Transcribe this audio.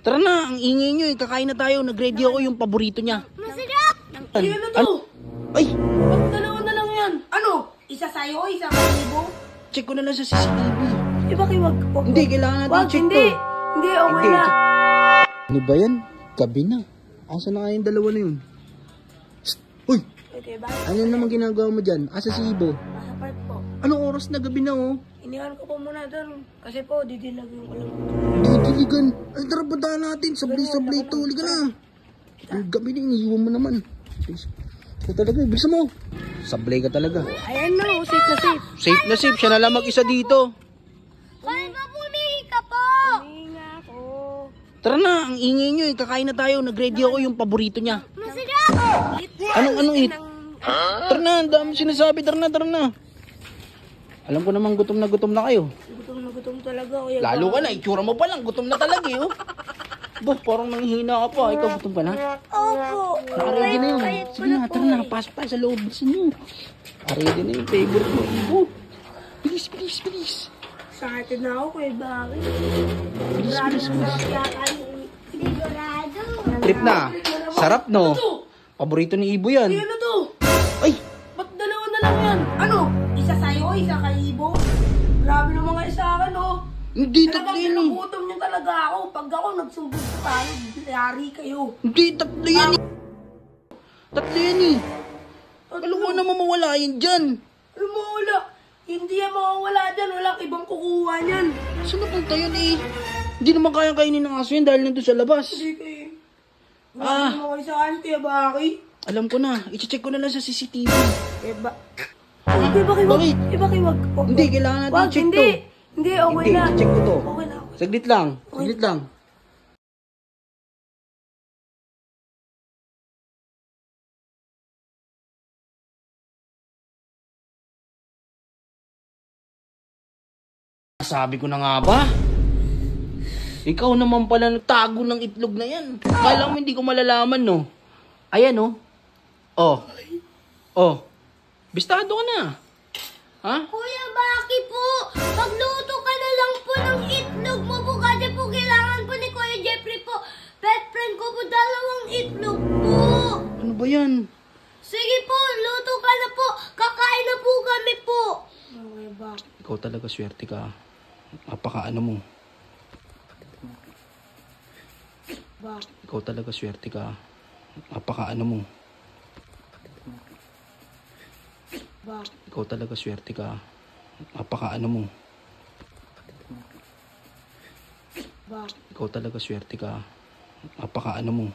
Tara na, ang ingay nyo eh. Kakain na tayo. Nag-ready ako yung paborito niya. Masarap! Ano to? Ay! Ba't dalawa na lang yan? Ano? Isa sa'yo, isa kay Ibo? Check ko na lang sa CCTV. Eh, bakit wag? Hindi, kailangan natin Wag, check hindi. to. Hindi, okay Hindi. na. Ano ba yan? Gabi na. Asa na kayong dalawa na yun? Psst! Uy! Okay ba? Ano naman ginagawa mo dyan? Asa si Ibo? Nasa park po. Anong oras na gabi na oh? Iniwan ko po muna doon. Kasi po, didilagin ko lang. Didiligan. Ay, tara puntahan natin. Sablay-sablay to. Halika na. Ang gabi na, iniiwan mo naman. Ito talaga, bilisan mo. Sablay ka talaga. Ayan na, safe na safe. Safe na safe. Siya na lang mag-isa dito. Bakit ba pumihi ka po? Hinga ako. Tara na, ang ingay nyo eh. Kakain na tayo. Nag-ready ako yung paborito niya. Masarap! Anong eat? Tara na, ang dami sinasabi. Tara na. Alam ko namang gutom na kayo. Gutom talaga. Kuya Lalo ka na, itsura mo pa lang. Gutom na talaga eh. Oh. Bah, parang nanghihina ka pa. Ikaw gutom ka na? Opo. Nakaready na yun. Sige na, tara na. Pasok tayo sa loob. Bilisan nyo. Nakaready na yung favorite mo. Oh. Bilis. Excited na ako, Kuya Baki. Bilis. Sigurado. Trip na. Sarap no? Paborito ni Ibo yan. Ano to? Ay! Ba't dalawa na lang yan? Ano? Isa sa'yo, isa kay Ibo? Grabe naman kayo sa akin, oh. Hindi tatlo Talagang yan eh. pinagutom niyo talaga ako. Pag ako nagsumbong sa tayo, yari kayo. Hindi tatlo yan eh. Tatlo yan eh. Alam mo na mamawala yan dyan. Ano mo wala? Hindi yan mawawala dyan. Walang ibang kukuha niyan. Saan napunta yan eh? Hindi naman kayang kainin ng aso yan dahil nandun sa labas. Hindi kayo. Ah. Grabe naman kayo sa akin, Kuya Baki. Alam ko na. I-check ko na lang sa CCTV. Kuya Baki, wag. Bakit? Kuya Baki, wag. Hindi, kailangan natin Wag, i-check hindi. to. Hindi, okay Hindi, na. i-check ko to. Okay na. Saglit lang. Sabi ko na nga ba? Ikaw naman pala nagtago ng itlog na yan. Kala mo hindi ko malalaman, no? Ayan, no? Oh. Bistado ka na. Ha? Kuya Baki po, magluto ka na lang po ng itlog mo po kasi po kailangan po ni Kuya Jeffrey po. Best friend ko po, 2 itlog po. Ano ba yan? Sige po, luto ka na po. Kakain na po kami po. Kuya Baki. Ikaw talaga swerte ka. Napaka-ano mo. Ikaw talaga swerte ka. Napaka-ano mo. Ikaw talaga swerte ka. Napaka-ano mo. Ikaw talaga swerte ka. Napaka-ano mo.